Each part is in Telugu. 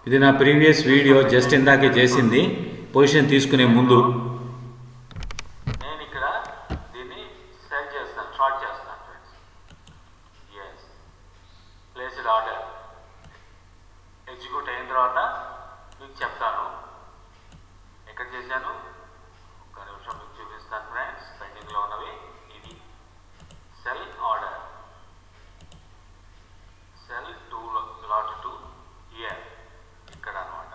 ఇది నా ప్రీవియస్ వీడియో, జస్ట్ ఇందాకే చేసింది పొజిషన్ తీసుకునే ముందు. నేను ఇక్కడ దీన్ని సెట్ చేస్తాను, షార్ట్ చేస్తాను friends. Yes, placed order execute అయిన తర్వాత మీకు చెప్తాను ఎక్కడ చేశాను. ఒక నిమిషం మీకు చూపిస్తాను ఫ్రెండ్స్. పెండింగ్లో ఉన్నవి ఇది cell order, cell 2 lot 2 year ఇక్కడ అనమాట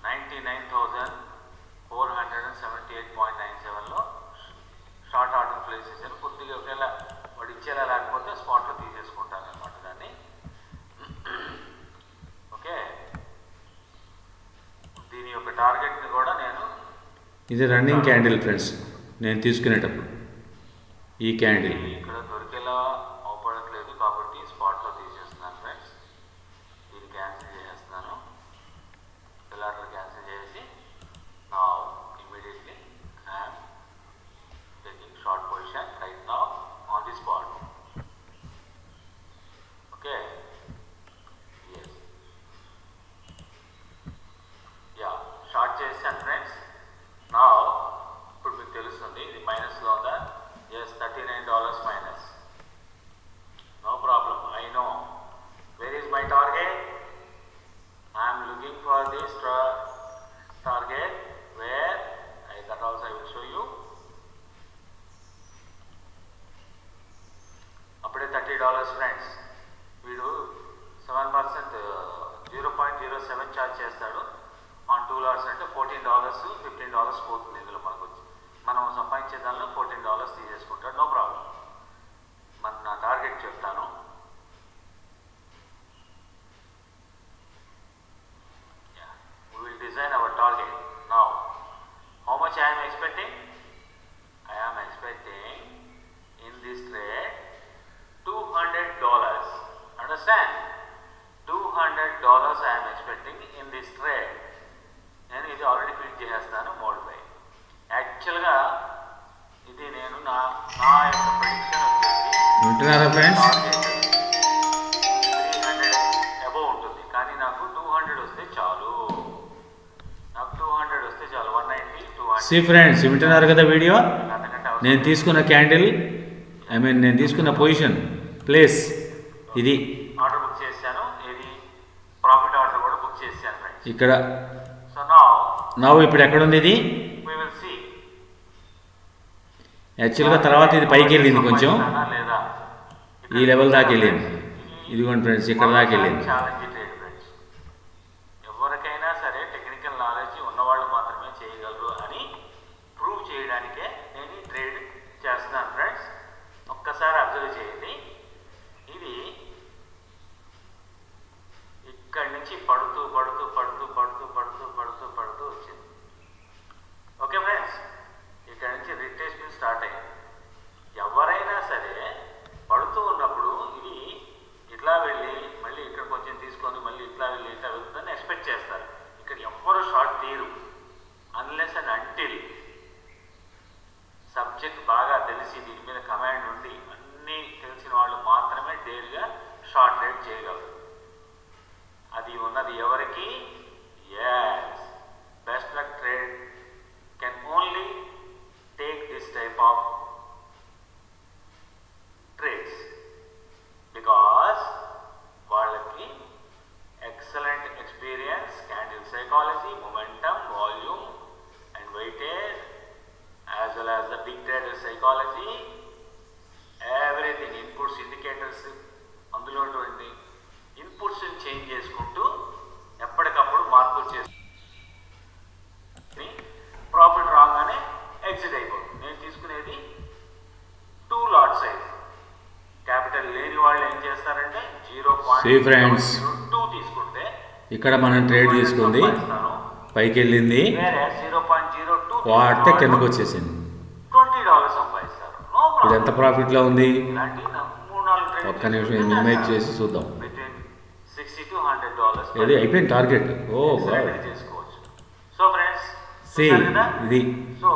99,478.97లో షార్ట్ ఆర్డర్ ప్లేస్ చేశాను. కొద్దిగా ఒకవేళ వాడు ఇచ్చేలా లేకపోతే స్పాట్లో తీసేసుకుంటాను అనమాట దాన్ని. ఓకే, దీని యొక్క టార్గెట్ని కూడా నేను, ఇది రన్నింగ్ క్యాండిల్ ఫ్రెండ్స్, నేను తీసుకునేటప్పుడు ఈ క్యాండిల్ ఇక్కడ దొరికేలా అవపడట్లేదు కాబట్టి స్పాట్లో తీసేస్తున్నాను ఫ్రెండ్స్. దీన్ని క్యాన్సిల్ చేసేస్తున్నాను. పిల్లర్లు క్యాన్సిల్ చేసి నా immediately I'm taking short position right now on the spot. Okay, yes, yeah, short చేశాను ఫ్రెండ్స్. నా ఇప్పుడు మీకు తెలుస్తుంది ఇది మైనస్లో ఉందా. Yes, $39 minus. No problem, I know. Where is my target? I am looking for this target. Where? That also I will show you. అప్పుడే $30 ఫ్రెండ్స్. వీడు 7% 0.07 ఛార్జ్ చేస్తాడు ఆన్ 2 లాట్స్. అంటే $14, $15 పోతుంది ఇందులో మనకు వచ్చి. మనం సంపాదించే దానిలో $14 తీసేసుకుంటాడు. No problem. నా టార్గెట్ చెప్తాను. We will design our target now. How much I am expecting? I am expecting in this trade $200. Understand? $200 I am expecting in this trade. నేను ఇది ఆల్రెడీ ఫిట్ చేసేస్తాను మోడ్ బై. యాక్చువల్గా ఇది నేను నా యొక్క ప్రెడిక్షన్ వచ్చేసి వింటున్నారా ఫ్రెండ్స్? 300 అబోవ్ ఉంటుంది, కానీ నాకు 200 వస్తే చాలు. నాకు 200 వస్తే చాలు. 190, 200. సి ఫ్రెండ్స్, వింటున్నారు కదా వీడియో? అంతకంటే నేను తీసుకున్న క్యాండిల్, నేను తీసుకున్న పొజిషన్ ప్లేస్ ఇది. ఆర్డర్ బుక్ చేశాను. ఇది ప్రాఫిట్ ఆర్డర్ కూడా బుక్ చేశాను ఫ్రెండ్స్. ఇక్కడ సో నౌ ఇప్పుడు ఎక్కడుంది ఇది? we will see. యాక్చువల్గా తర్వాత ఇది పైకి వెళ్ళింది కొంచెం, లేదా ఈ లెవెల్ దాకా వెళ్ళింది. ఇదిగోండి ఫ్రెండ్స్, ఇక్కడ దాకా వెళ్ళింది. Challenge trade friends. ఎవరికైనా సరే టెక్నికల్ నాలెడ్జ్ ఉన్నవాళ్ళు మాత్రమే చేయగలరు అని ప్రూవ్ చేయడానికే నేను ఈ ట్రేడ్ చేస్తున్నాను ఫ్రెండ్స్. ఒక్కసారి అబ్జర్వ్ చేయండి. ఇది ఇక్కడి నుంచి పడుతూ పడుతూ పడుతూ పడుతూ పడుతూ పడుతూ పడుతూ వచ్చింది. ఓకే ఫ్రెండ్స్, ఇక్కడ నుంచి రిట్రేస్మెంట్ స్టార్ట్ అయింది. ఎవరైనా సరే పడుతూ ఉన్నప్పుడు ఇది ఇట్లా వెళ్ళి మళ్ళీ ఇక్కడ కొంచెం తీసుకొని మళ్ళీ ఇట్లా వెళ్ళి ఇట్లా వెళ్తుందని ఎక్స్పెక్ట్ చేస్తారు. ఇక్కడ ఎవ్వరూ షార్ట్ తీరు అన్లెస్ అండ్ అంటిల్ సబ్జెక్ట్ బాగా తెలిసి దీని మీద కమాండ్ ఉండి అన్నీ తెలిసిన వాళ్ళు మాత్రమే డేర్గా షార్ట్ ట్రేడ్ చేయగలరు. అది ఉన్నది ఎవరికి? Yes, best luck trade can only take this type of trades because వాళ్ళకి excellent experience, candle psychology, momentum, volume and weightage as well as the big trader psychology, everything, inputs, indicators, అందులో ఉండే ఇన్పుట్స్ చేంజ్ చేసుకుంటూ ఎప్పటికప్పుడు మార్పులు చేసి ప్రాఫిట్ రాగానే ఎగ్జిట్ అయిపోతుంది. నేను తీసుకునేది 2 లాట్ సైజ్. క్యాపిటల్ లేని వాళ్ళు ఏం చేస్తారంటే 0.02 తీసుకుంటే ఇక్కడ మనం ట్రేడ్ తీసుకుంది, పైకి వెళ్ళింది, వేరే 0.02 వాడితే కిందకు వచ్చేసింది. $20 సంపాదిస్తారు. నో ఇప్పుడు ప్రాబ్లం. ఎంత ప్రాఫిట్లో ఉంది? ఇలాంటి 3-4 ట్రేడ్ ఒక్క నిమిషం మినిమైజ్ చేసి చూద్దాం. బిట్వీన్ $60 to $100 ఇది అయిపోయింది టార్గెట్. ఓ గాడ్, చేసుకోవచ్చు. సో ఫ్రెండ్స్, సి ఇది సో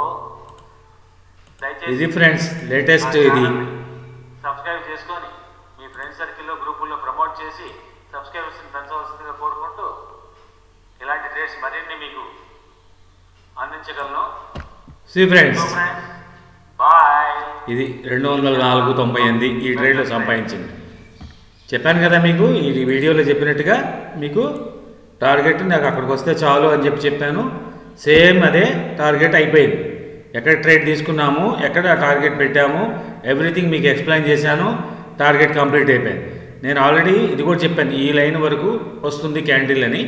దయచేసి ఇది ఫ్రెండ్స్ లేటెస్ట్. ఇది సబ్స్క్రైబ్ చేసుకొని మీ ఫ్రెండ్స్ సర్కిల్లో గ్రూపుల్లో ప్రమోట్ చేసి సబ్స్క్రైబర్స్ని పెంచవలసిందిగా కోరుకుంటూ ఇలాంటి ట్రేడ్స్ మరిన్ని మీకు అందించగలను. See friends, bye. ఇది 204.98 ఈ ట్రేడ్లో సంపాదించింది. చెప్పాను కదా మీకు, ఈ వీడియోలో చెప్పినట్టుగా మీకు టార్గెట్ నాకు అక్కడికి వస్తే చాలు అని చెప్పాను. సేమ్ అదే టార్గెట్ అయిపోయింది. ఎక్కడ ట్రేడ్ తీసుకున్నాము, ఎక్కడ టార్గెట్ పెట్టాము, ఎవ్రీథింగ్ మీకు ఎక్స్ప్లెయిన్ చేశాను. టార్గెట్ కంప్లీట్ అయిపోయింది. నేను ఆల్రెడీ ఇది కూడా చెప్పాను, ఈ లైన్ వరకు వస్తుంది క్యాండిల్ అని.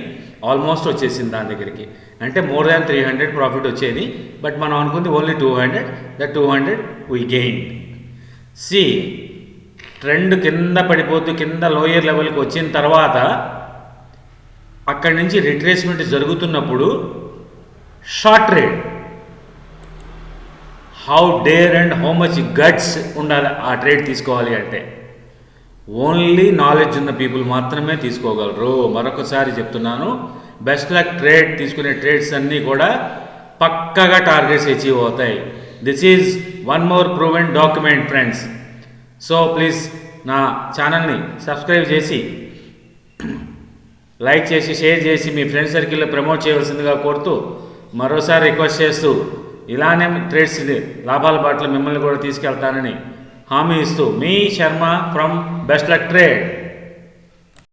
ఆల్మోస్ట్ వచ్చేసింది దాని దగ్గరికి. అంటే మోర్ దాన్ 300 ప్రాఫిట్ వచ్చేది. బట్ మనం అనుకుంది only 200. That 200 we gain. See, trend కింద పడిపోతూ కింద లోయర్ లెవెల్కి వచ్చిన తర్వాత అక్కడి నుంచి రిట్రేస్మెంట్ జరుగుతున్నప్పుడు short trade, how dare and how much guts ఉండాలి ఆ ట్రేడ్ తీసుకోవాలి అంటే ఓన్లీ నాలెడ్జ్ ఉన్న పీపుల్ మాత్రమే తీసుకోగలరు. మరొకసారి చెప్తున్నాను, బెస్ట్ లక్ ట్రేడ్ తీసుకునే ట్రేడ్స్ అన్నీ కూడా పక్కగా టార్గెట్స్ అచీవ్ అవుతాయి. This is one more proven document friends. So please నా ఛానల్ని సబ్స్క్రైబ్ చేసి, లైక్ చేసి, షేర్ చేసి మీ ఫ్రెండ్ సర్కిల్లో ప్రమోట్ చేయవలసిందిగా కోరుతూ, మరోసారి రిక్వెస్ట్ చేస్తూ, ఇలానే ట్రేడ్స్ లాభాల బాటలో మిమ్మల్ని కూడా తీసుకెళ్తానని హామీ ఇస్తూ, మీ Sharma from best luck trade.